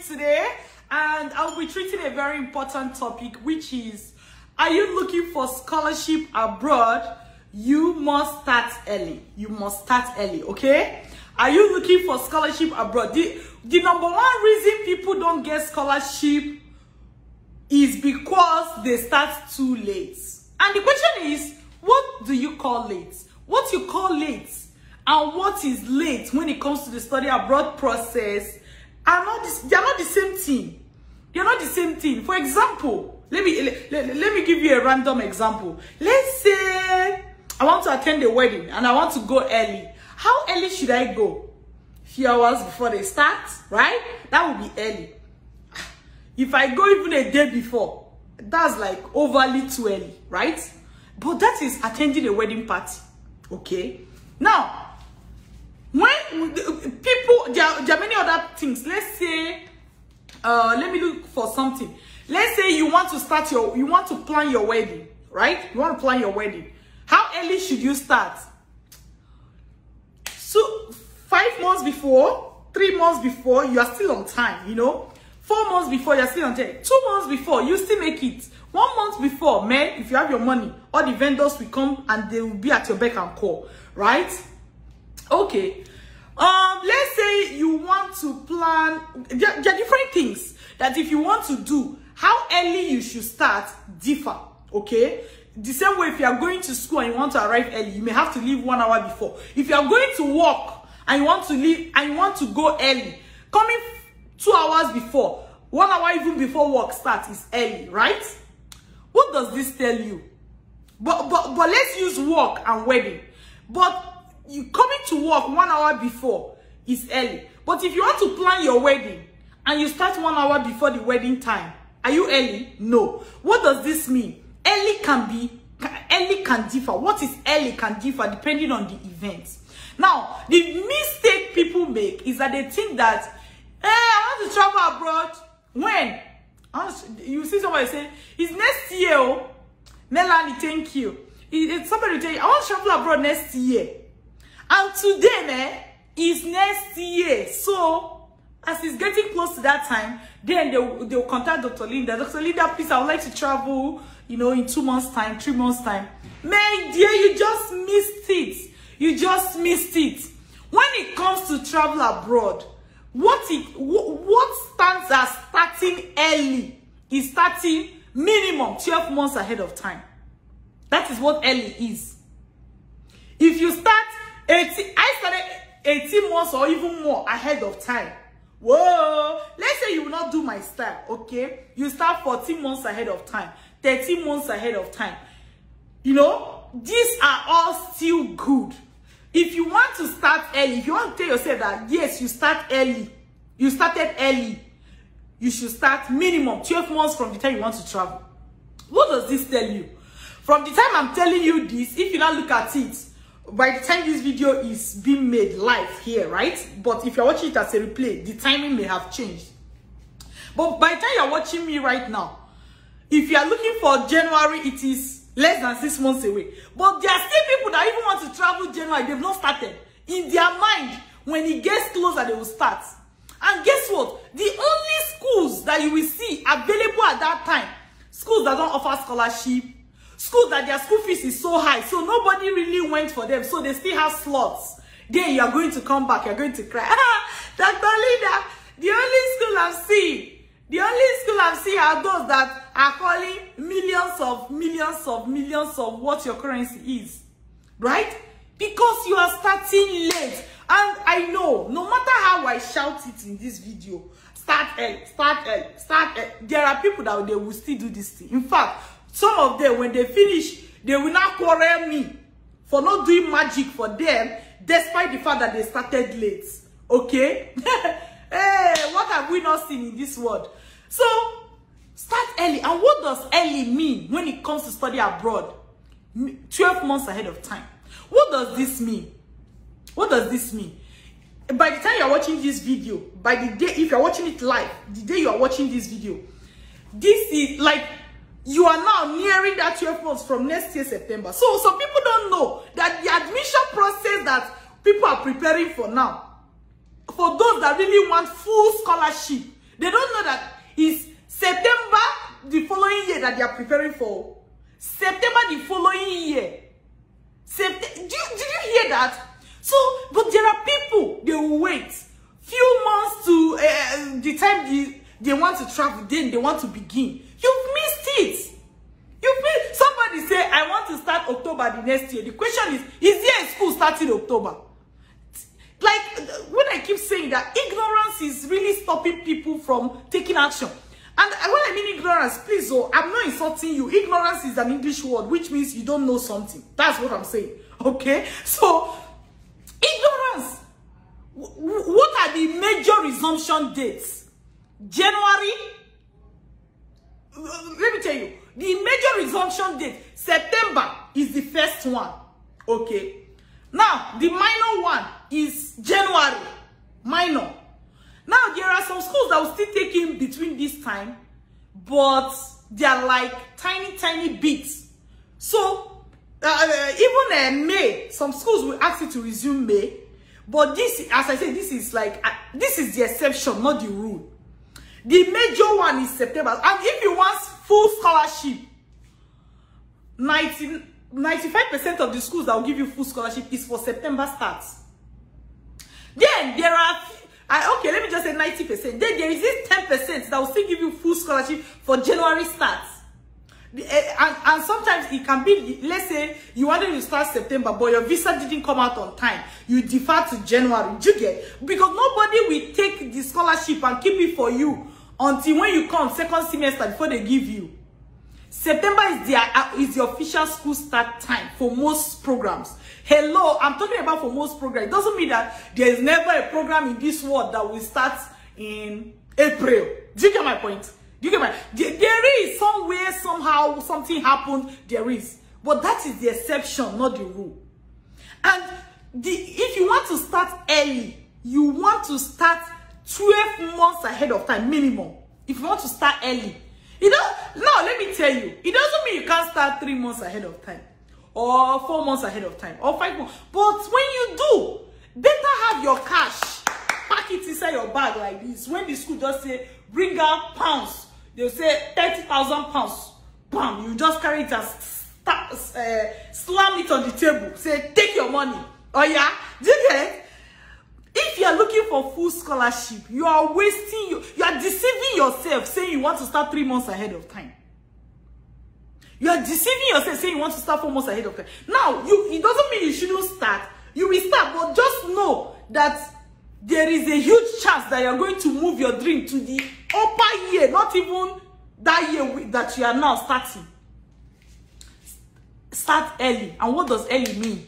today, and I'll be treating a very important topic, which is, are you looking for scholarship abroad? You must start early. You must start early, okay? Are you looking for scholarship abroad? The number one reason people don't get scholarship is because they start too late. And the question is, what do you call late? What you call late and what is late when it comes to the study abroad process are they're not the same thing. They're not the same thing. For example, let me give you a random example. Let's say I want to attend a wedding and I want to go early. How early should I go? A few hours before they start, right? That would be early. If I go even a day before, that's like overly too early, right? But that is attending a wedding party, okay? Now, when people, there are many other things. Let's say, let me look for something. Let's say you want to plan your wedding, right? You want to plan your wedding. How early should you start? So 5 months before, 3 months before, you are still on time, you know. 4 months before, you're still on time. 2 months before, you still make it. 1 month before, man, if you have your money, all the vendors will come and they will be at your beck and call, right? Okay. Let's say you want to plan. There are different things that if you want to do, how early you should start differ, okay? The same way if you are going to school and you want to arrive early, you may have to leave 1 hour before. If you are going to work and you want to leave and you want to go early, coming 2 hours before, 1 hour even before work starts is early, right? What does this tell you? But let's use work and wedding. But you coming to work 1 hour before is early. But if you want to plan your wedding and you start 1 hour before the wedding time, are you early? No. What does this mean? Early can differ. What is early can differ depending on the event. Now, the mistake people make is that they think that, hey, I want to travel abroad. When? You see somebody say, it's next year. Oh. Melanie, thank you. Somebody will tell you, I want to travel abroad next year. And today, man, is next year. So, as it's getting close to that time, then they'll contact Dr. Linda. Dr. Linda, please, I would like to travel, you know, in 2 months' time, 3 months' time. Man, dear, you just missed it. You just missed it. When it comes to travel abroad, what stands as starting early is starting minimum 12 months ahead of time. That is what early is. If you start 18, I started 18 months or even more ahead of time. Whoa, let's say you will not do my style, okay? You start 14 months ahead of time, 13 months ahead of time. You know, these are all still good. If you want to start early, if you want to tell yourself that, yes, you start early, you started early, you should start minimum 12 months from the time you want to travel. What does this tell you? From the time I'm telling you this, if you now look at it, by the time this video is being made live here, right? But if you're watching it as a replay, the timing may have changed. But by the time you're watching me right now, if you are looking for January, it is less than 6 months away. But there are still people that even want to travel January, they've not started. In their mind, when it gets closer, they will start. And guess what? The only schools that you will see available at that time, schools that don't offer scholarship, schools that their school fees is so high, so nobody really went for them, so they still have slots. Then you are going to come back, you're going to cry. Dr. Linda, the only school I'm seeing are those that are calling millions of what your currency is, right? Because you are starting late. And I know, no matter how I shout it in this video, start early, start early, start early, there are people that they will still do this thing. In fact, some of them, when they finish, they will not quarrel me for not doing magic for them, despite the fact that they started late. Okay? Hey, what have we not seen in this world? So, start early. And what does early mean when it comes to study abroad? 12 months ahead of time. What does this mean? What does this mean? By the time you're watching this video, by the day, if you're watching it live, the day you are watching this video, this is like, you are now nearing that 12 months from next year, September. So some people don't know that the admission process that people are preparing for now, for those that really want full scholarship, They don't know that it's September the following year that they are preparing for. September the following year. Did you hear that? So, but there are people, they will wait few months to the time they want to travel, then they want to begin. You've missed it. Somebody say, I want to start October the next year. The question is there a school starting October? Like, when I keep saying that, ignorance is really stopping people from taking action. And when I mean ignorance, please, I'm not insulting you. Ignorance is an English word, which means you don't know something. That's what I'm saying. Okay? So, ignorance. What are the major resumption dates? January. Let me tell you. The major resumption date, September, is the first one. Okay? Now, the minor one is January. Minor. Now, there are some schools that will still take in between this time, but they are like tiny bits. So, even May, some schools will ask you to resume May. But this, as I said, this is the exception, not the rule. The major one is September. And if you want full scholarship, 95% of the schools that will give you full scholarship is for September starts. Then there are, okay, let me just say 90%. Then there is this 10% that will still give you full scholarship for January starts. And sometimes it can be, let's say you wanted to start September, but your visa didn't come out on time. You defer to January. Do you get? Because nobody will take the scholarship and keep it for you until when you come second semester before they give you. September is the official school start time for most programs. Hello, I'm talking about for most programs. It doesn't mean that there is never a program in this world that will start in April. Do you get my point? Do you get my? There is somewhere, somehow, something happened. There is. But that is the exception, not the rule. And if you want to start early, you want to start 12 months ahead of time, minimum. If you want to start early. Now, let me tell you, it doesn't mean you can't start 3 months ahead of time, or 4 months ahead of time, or 5 months. But when you do, better have your cash, pack it inside your bag like this. When the school just say, bring out pounds, they'll say 30,000 pounds. Bam, you just carry it and slam it on the table. Say, take your money. Oh yeah, do you get it? If you are looking for full scholarship, you are wasting, you are deceiving yourself saying you want to start 3 months ahead of time. You are deceiving yourself saying you want to start 4 months ahead of time. Now, it doesn't mean you shouldn't start. You will start, but just know that there is a huge chance that you are going to move your dream to the upper year, not even that year that you are now starting. Start early. And what does early mean?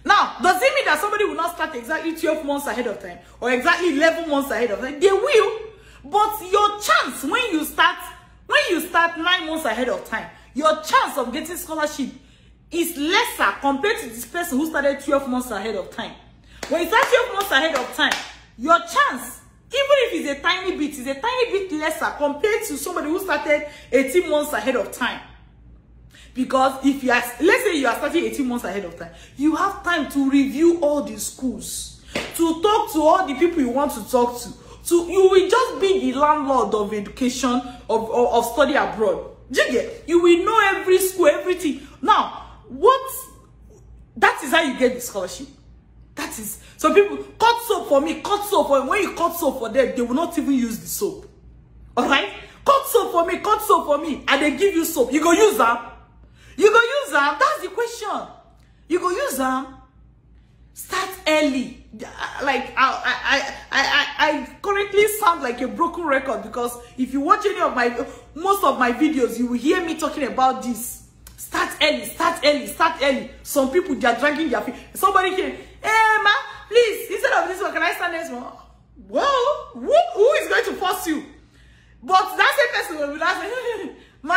Now, does it mean that somebody will not start exactly 12 months ahead of time or exactly 11 months ahead of time? They will. But your chance when you start 9 months ahead of time, your chance of getting scholarship is lesser compared to this person who started 12 months ahead of time. When you start 12 months ahead of time, your chance, even if it's a tiny bit, is a tiny bit lesser compared to somebody who started 18 months ahead of time. Because if you are, let's say you are starting 18 months ahead of time, you have time to review all the schools, to talk to all the people you want to talk to. You will just be the landlord of education, of study abroad. You will know every school, everything. Now, that is how you get the scholarship. That is, some people, cut soap for me, cut soap for me. When you cut soap for them, they will not even use the soap. Alright? Cut soap for me, and they give you soap. You go use them. You go use them. That's the question. You go use them. Start early. Like I currently sound like a broken record, because if you watch most of my videos, you will hear me talking about this. Start early, start early, start early. Some people, they are dragging their feet. Somebody came, hey ma, please, instead of this one, can I stand next one? Well, who is going to force you? But that same person will be asking, ma,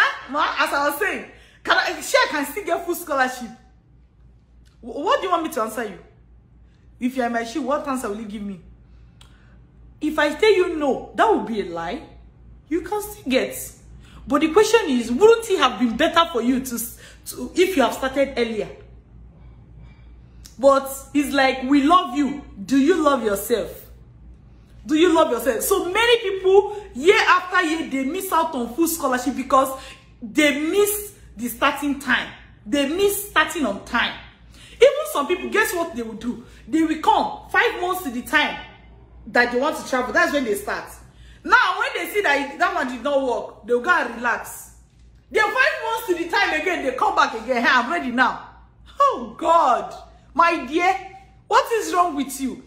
as I was saying, I can still get full scholarship. What do you want me to answer you? If you are in my shoe, what answer will you give me? If I tell you no, that would be a lie. You can still get. But the question is, wouldn't it have been better for you to if you have started earlier? But it's like, we love you. Do you love yourself? Do you love yourself? So many people, year after year, they miss out on full scholarship because they miss the starting time. They miss starting on time. Even some people, guess what they will do? They will come 5 months to the time that they want to travel. That's when they start. Now, when they see that that one did not work, they'll go and relax. Then 5 months to the time again, they come back again. Hey, I'm ready now. Oh, God. My dear, what is wrong with you?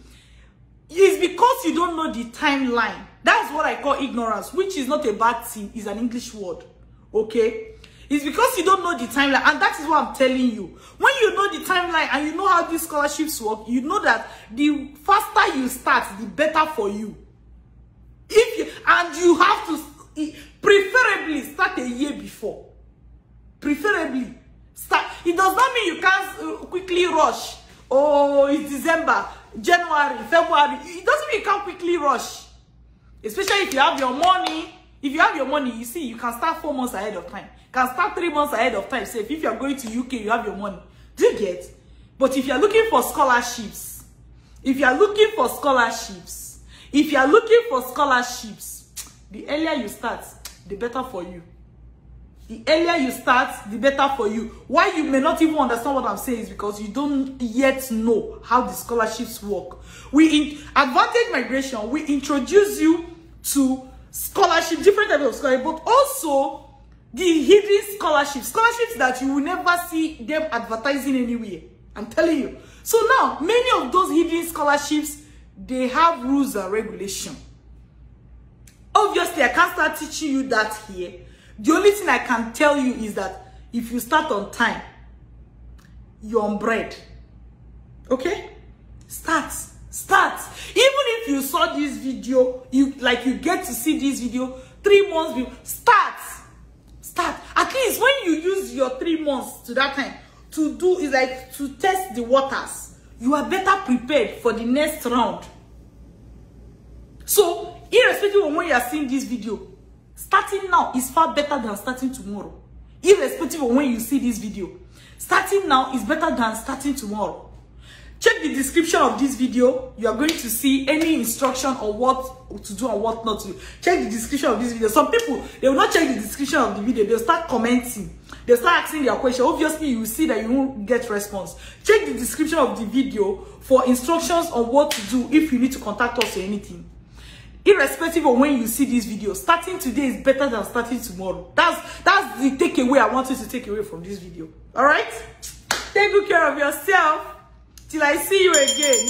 It's because you don't know the timeline. That's what I call ignorance, which is not a bad thing. It's an English word. Okay? It's because you don't know the timeline. And that is what I'm telling you. When you know the timeline and you know how these scholarships work, you know that the faster you start, the better for you. And you have to preferably start a year before. Preferably start. It does not mean you can't quickly rush. Oh, it's December, January, February. It doesn't mean you can't quickly rush. Especially if you have your money. If you have your money, you see, you can start 4 months ahead of time. You can start 3 months ahead of time. Say, if you are going to UK, you have your money. Do you get? But if you are looking for scholarships, the earlier you start, the better for you. The earlier you start, the better for you. Why you may not even understand what I'm saying is because you don't yet know how the scholarships work. In Advantage Migration, we introduce you to scholarship, different types of scholarship, but also the hidden scholarships that you will never see them advertising anywhere. I'm telling you. So now, many of those hidden scholarships, they have rules and regulation. Obviously, I can't start teaching you that here. The only thing I can tell you is that if you start on time, you're on bread. Okay? Start. Even if you saw this video, you get to see this video 3 months before, start. At least when you use your 3 months to that time to do is like to test the waters, you are better prepared for the next round. So, irrespective of when you are seeing this video, starting now is far better than starting tomorrow. Irrespective of when you see this video, starting now is better than starting tomorrow. Check the description of this video. You are going to see any instruction on what to do and what not to do. Check the description of this video. Some people, they will not check the description of the video. They'll start commenting. They'll start asking their question. Obviously, you will see that you won't get response. Check the description of the video for instructions on what to do if you need to contact us or anything. Irrespective of when you see this video, starting today is better than starting tomorrow. That's the takeaway I want you to take away from this video. All right? Take good care of yourself till I see you again.